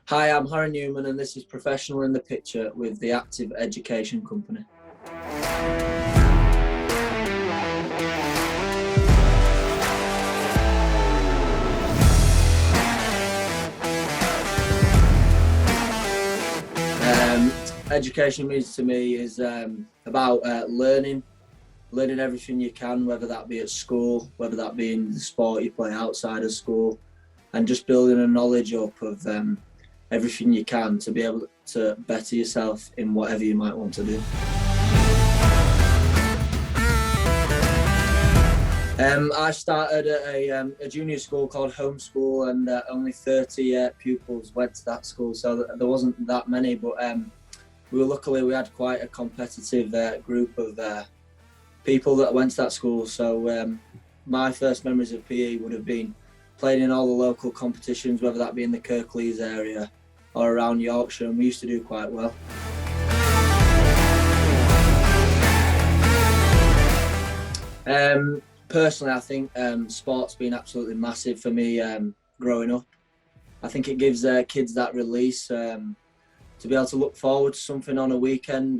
Hi, I'm Harry Newman and this is Professional in the Picture with the Active Education Company. Education means to me is about learning everything you can, whether that be at school, whether that be in the sport you play outside of school, and just building a knowledge up of everything you can to be able to better yourself in whatever you might want to do. I started at a junior school called Home School, and only 30 pupils went to that school, so there wasn't that many, but we had quite a competitive group of people that went to that school. So my first memories of PE would have been playing in all the local competitions, whether that be in the Kirklees area or around Yorkshire, and we used to do quite well. Personally, I think sport's been absolutely massive for me growing up. I think it gives kids that release to be able to look forward to something on a weekend,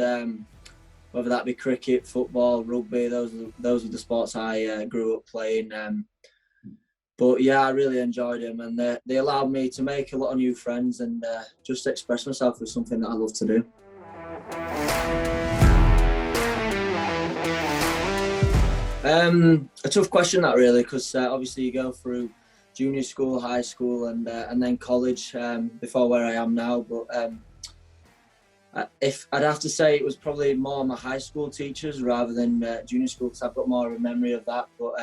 whether that be cricket, football, rugby. Those are the sports I grew up playing. But yeah, I really enjoyed them, and they allowed me to make a lot of new friends and just express myself with something that I love to do. A tough question, that really, because obviously you go through junior school, high school, and then college before where I am now. But if I'd have to say, it was probably more my high school teachers rather than junior school, because I've got more of a memory of that. But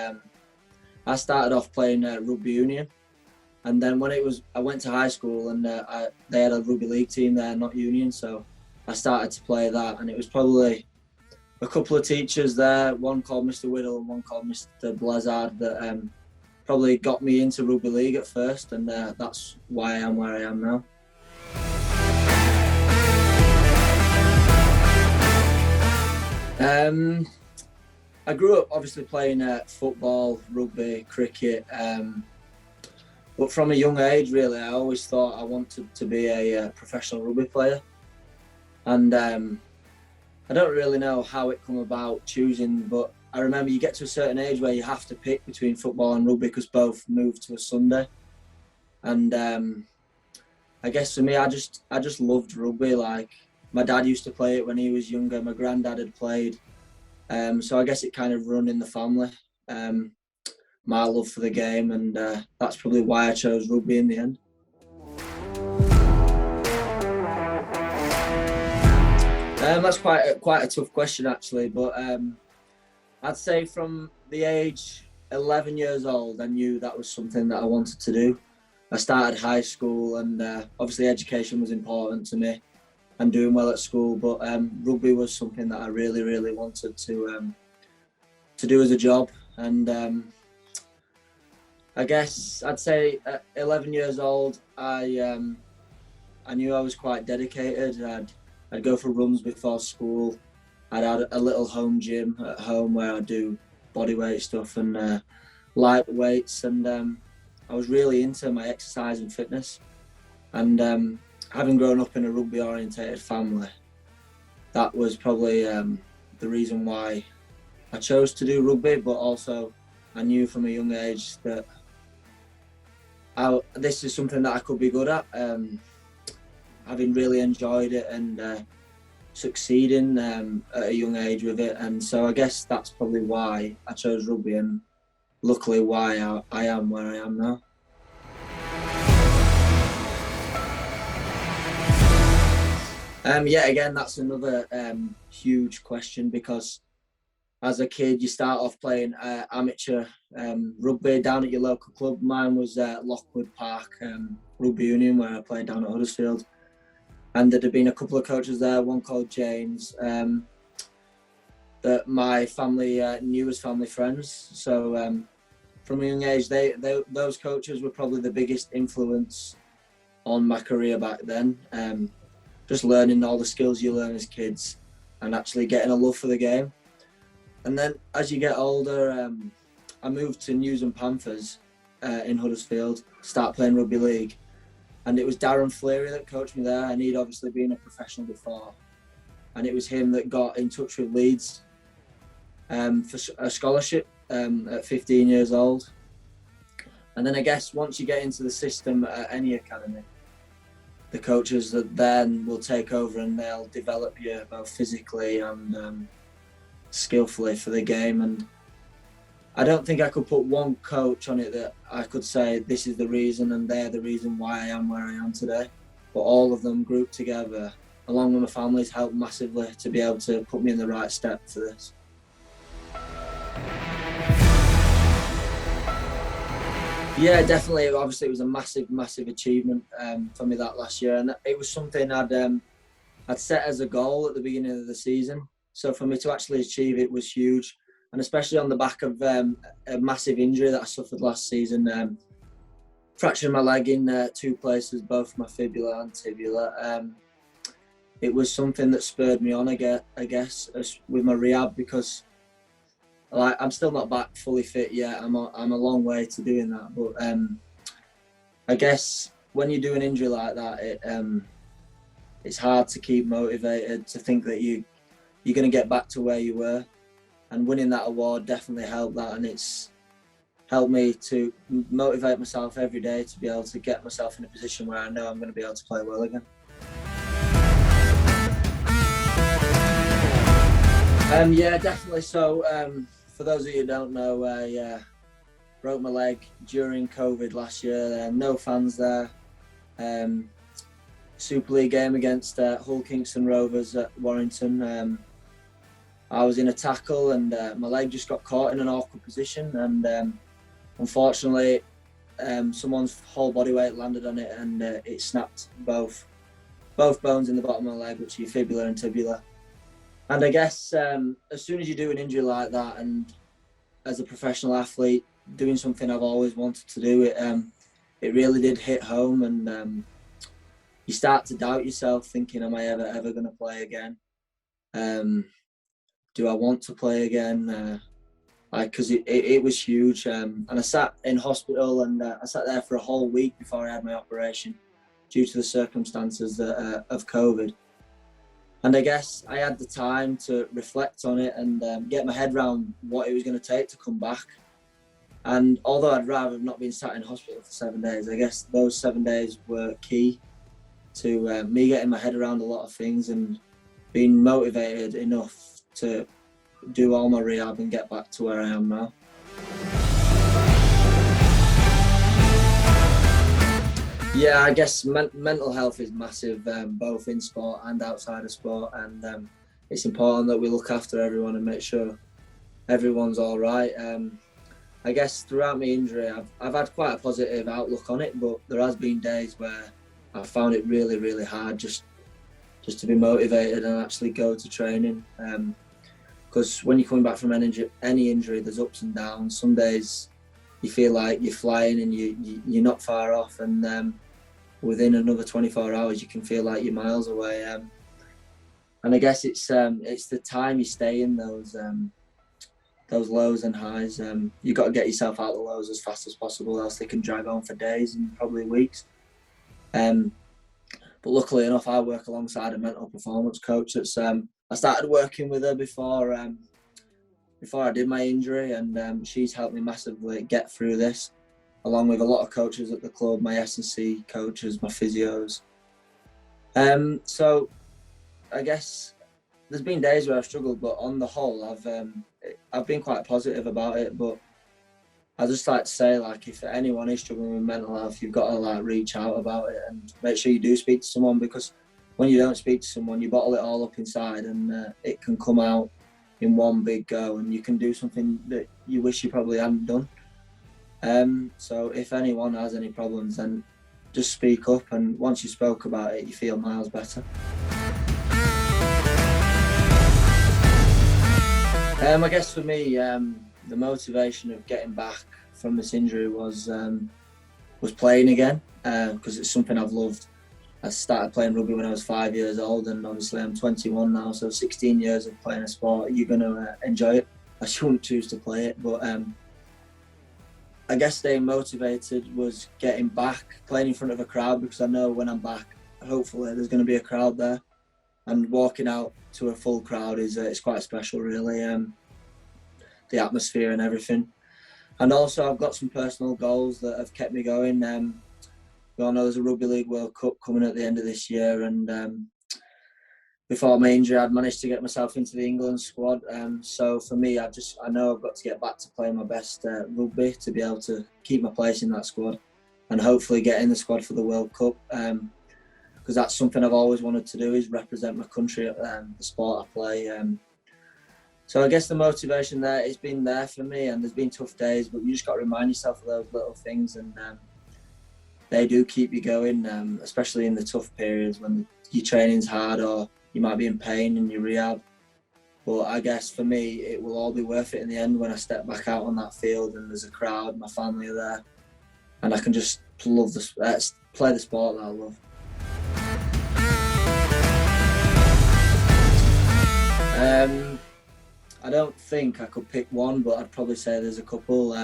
I started off playing rugby union, and then when I went to high school, and they had a rugby league team there, not union, so I started to play that, and it was probably a couple of teachers there, one called Mr. Whittle and one called Mr. Blizzard, that probably got me into rugby league at first, and that's why I am where I am now. I grew up obviously playing football, rugby, cricket, but from a young age, really, I always thought I wanted to be a professional rugby player, and I don't really know how it come about choosing, but I remember you get to a certain age where you have to pick between football and rugby because both moved to a Sunday, and I guess for me, I just loved rugby. Like, my dad used to play it when he was younger. My granddad had played, so I guess it kind of run in the family. My love for the game, and that's probably why I chose rugby in the end. That's quite a tough question, actually, but I'd say from the age 11 years old, I knew that was something that I wanted to do. I started high school, and obviously education was important to me and doing well at school, but rugby was something that I really, really wanted to do as a job. And I guess I'd say at 11 years old, I knew I was quite dedicated. I'd go for runs before school. I'd had a little home gym at home where I do bodyweight stuff and light weights, and I was really into my exercise and fitness. And having grown up in a rugby orientated family, that was probably the reason why I chose to do rugby, but also I knew from a young age that this is something that I could be good at. Having really enjoyed it and succeeding at a young age with it, and so I guess that's probably why I chose rugby, and luckily why I am where I am now. Yeah, again, that's another huge question, because as a kid you start off playing amateur rugby down at your local club. Mine was Lockwood Park Rugby Union, where I played down at Huddersfield. And there'd have been a couple of coaches there, one called James, that my family knew as family friends. So from a young age, those coaches were probably the biggest influence on my career back then. Just learning all the skills you learn as kids and actually getting a love for the game. And then as you get older, I moved to Newman Panthers in Huddersfield, start playing rugby league. And it was Darren Fleary that coached me there, and he'd obviously been a professional before. And it was him that got in touch with Leeds for a scholarship at 15 years old. And then I guess once you get into the system at any academy, the coaches that then will take over and they'll develop you both physically and skillfully for the game. And I don't think I could put one coach on it that I could say this is the reason and they're the reason why I am where I am today. But all of them grouped together, along with my families, helped massively to be able to put me in the right step for this. Yeah, definitely. Obviously, it was a massive achievement for me that last year, and it was something I'd set as a goal at the beginning of the season. So for me to actually achieve it was huge, and especially on the back of a massive injury that I suffered last season, fracturing my leg in 2 places, both my fibula and tibia. It was something that spurred me on, I guess, with my rehab, because I'm still not back fully fit yet. I'm a long way to doing that, but I guess when you do an injury like that, it's hard to keep motivated, to think that you're going to get back to where you were, and winning that award definitely helped that, and it's helped me to motivate myself every day to be able to get myself in a position where I know I'm going to be able to play well again. Yeah, definitely. So for those of you who don't know, I broke my leg during COVID last year. There were no fans there. Super League game against Hull Kingston Rovers at Warrington. I was in a tackle and my leg just got caught in an awkward position, and unfortunately someone's whole body weight landed on it, and it snapped both bones in the bottom of my leg, which are your fibula and tibia. And I guess as soon as you do an injury like that, and as a professional athlete, doing something I've always wanted to do, it really did hit home, and you start to doubt yourself, thinking, am I ever going to play again? Do I want to play again? Because it was huge. And I sat in hospital, and I sat there for a whole week before I had my operation due to the circumstances of COVID. And I guess I had the time to reflect on it and get my head around what it was going to take to come back. And although I'd rather have not been sat in hospital for 7 days, I guess those 7 days were key to me getting my head around a lot of things and being motivated enough to do all my rehab and get back to where I am now. Yeah, I guess mental health is massive, both in sport and outside of sport, and it's important that we look after everyone and make sure everyone's all right. I guess throughout my injury, I've had quite a positive outlook on it, but there has been days where I found it really hard just to be motivated and actually go to training. Because when you're coming back from any injury, there's ups and downs. Some days you feel like you're flying and you're not far off, and within another 24 hours you can feel like you're miles away. And I guess it's the time you stay in those lows and highs. You've got to get yourself out of the lows as fast as possible, else they can drag on for days and probably weeks. But luckily enough, I work alongside a mental performance coach. I started working with her before I did my injury, and she's helped me massively get through this, along with a lot of coaches at the club, my S&C coaches, my physios. So I guess there's been days where I've struggled, but on the whole, I've been quite positive about it. But I just like to say, if anyone is struggling with mental health, you've got to reach out about it and make sure you do speak to someone, because when you don't speak to someone, you bottle it all up inside, and it can come out in one big go, and you can do something that you wish you probably hadn't done. So if anyone has any problems, then just speak up, and once you spoke about it, you feel miles better. I guess for me, the motivation of getting back from this injury was playing again, because it's something I've loved. I started playing rugby when I was 5 years old, and obviously I'm 21 now, so 16 years of playing a sport, you're going to enjoy it. I shouldn't choose to play it, but I guess staying motivated was getting back, playing in front of a crowd, because I know when I'm back, hopefully there's going to be a crowd there, and walking out to a full crowd is it's quite special, really. The atmosphere and everything, and also I've got some personal goals that have kept me going. We all know there's a Rugby League World Cup coming at the end of this year, and before my injury, I'd managed to get myself into the England squad. So for me, I know I've got to get back to playing my best rugby to be able to keep my place in that squad, and hopefully get in the squad for the World Cup. Because that's something I've always wanted to do, is represent my country at the sport I play. So I guess the motivation there, it's been there for me, and there's been tough days, but you just got to remind yourself of those little things, and they do keep you going, especially in the tough periods when your training's hard or you might be in pain in your rehab. But I guess for me, it will all be worth it in the end when I step back out on that field and there's a crowd, my family are there, and I can just play the sport that I love. I don't think I could pick one, but I'd probably say there's a couple.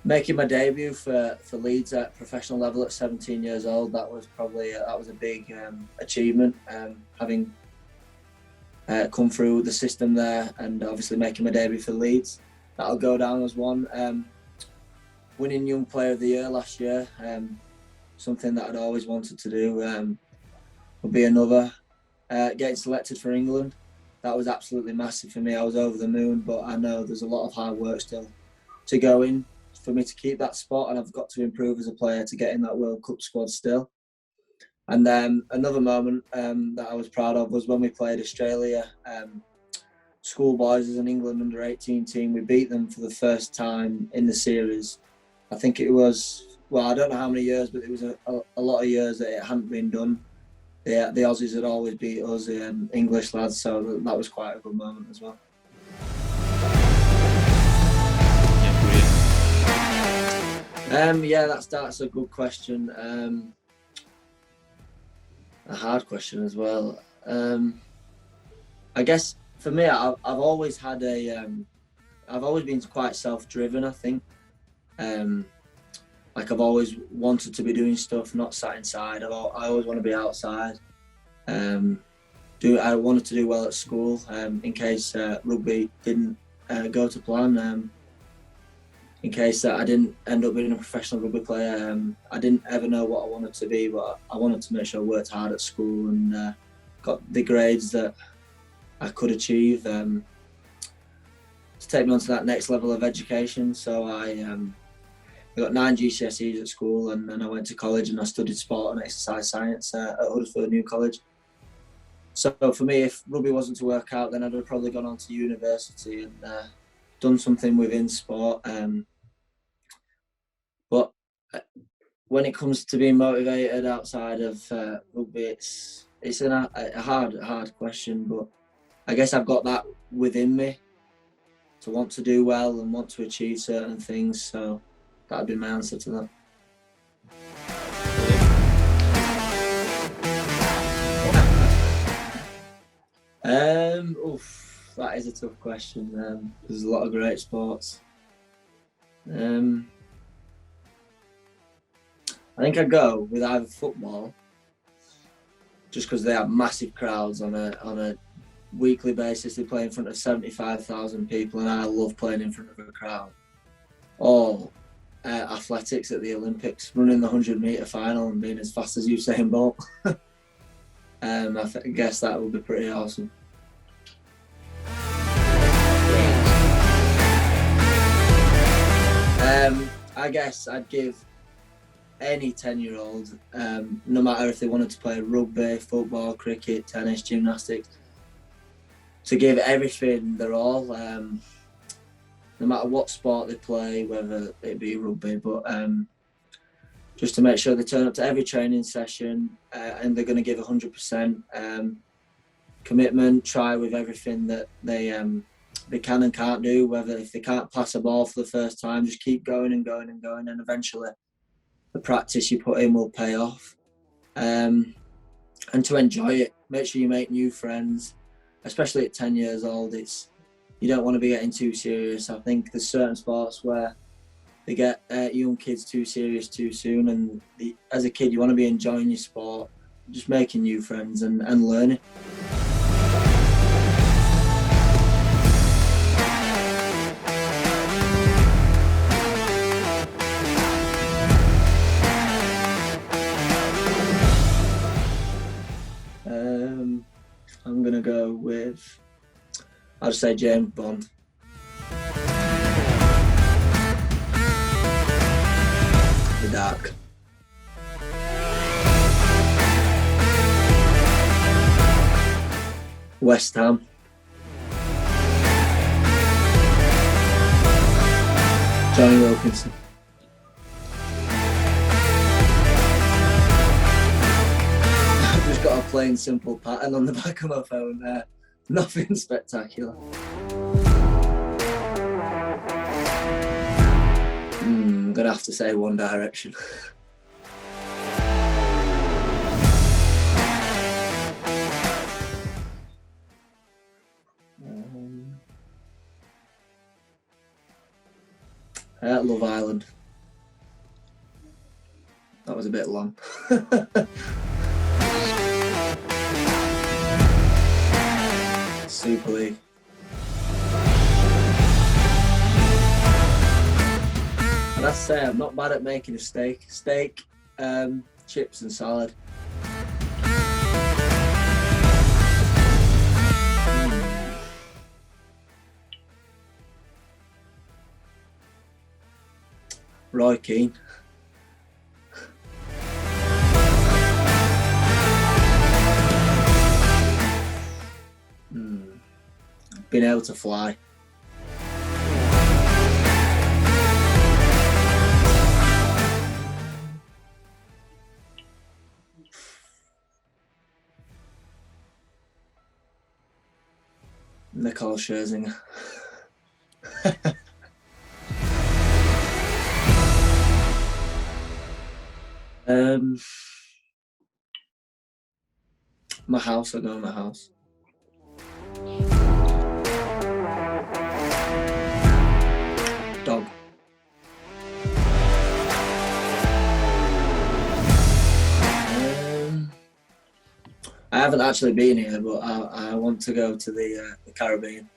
Making my debut for Leeds at professional level at 17 years old, that was a big achievement. Having come through the system there, and obviously making my debut for Leeds, that'll go down as one. Winning Young Player of the Year last year, something that I'd always wanted to do, would be another. Getting selected for England, that was absolutely massive for me. I was over the moon, but I know there's a lot of hard work still to go in for me to keep that spot, and I've got to improve as a player to get in that World Cup squad still. And then another moment that I was proud of was when we played Australia schoolboys as an England under-18 team. We beat them for the first time in the series. I think it was, well, I don't know how many years, but it was a lot of years that it hadn't been done. The Aussies had always beat us, English lads, so that was quite a good moment as well. Yeah, that's a good question. A hard question as well. I guess for me, I've always had I've always been quite self-driven, I think. Like I've always wanted to be doing stuff, not sat inside. I always want to be outside. I wanted to do well at school in case rugby didn't go to plan. In case I didn't end up being a professional rugby player. I didn't ever know what I wanted to be, but I wanted to make sure I worked hard at school and got the grades that I could achieve to take me on to that next level of education. So I got 9 GCSEs at school, and then I went to college and I studied sport and exercise science at Huddersfield New College. So for me, if rugby wasn't to work out, then I'd have probably gone on to university and done something within sport. But when it comes to being motivated outside of rugby, it's a hard question. But I guess I've got that within me to want to do well and want to achieve certain things. So that'd be my answer to that. That is a tough question. There's a lot of great sports. I think I'd go with either football, just because they have massive crowds on a weekly basis. They play in front of 75,000 people, and I love playing in front of a crowd. Or athletics at the Olympics, running the 100-metre final and being as fast as Usain Bolt. I guess that would be pretty awesome. I guess I'd give any 10-year-old, no matter if they wanted to play rugby, football, cricket, tennis, gymnastics, to give everything their all, no matter what sport they play, whether it be rugby, but just to make sure they turn up to every training session and they're going to give 100%. Commitment, try with everything that they can and can't do, whether if they can't pass a ball for the first time, just keep going and going and going, and eventually the practice you put in will pay off. And to enjoy it, make sure you make new friends, especially at 10 years old. It's you don't want to be getting too serious. I think there's certain sports where they get young kids too serious too soon, and as a kid you want to be enjoying your sport, just making new friends and learning. I'm gonna go with, I'll just say James Bond. The Dark. West Ham. Johnny Wilkinson. I've just got a plain simple pattern on the back of my phone there. Nothing spectacular. I'm gonna have to say One Direction. Love Island. That was a bit long. Super League. And I say I'm not bad at making a steak. Steak, chips and salad. Roy Keane. Being able to fly. Nicole Scherzinger. My house, I go in my house. Dog. I haven't actually been here, but I want to go to the Caribbean.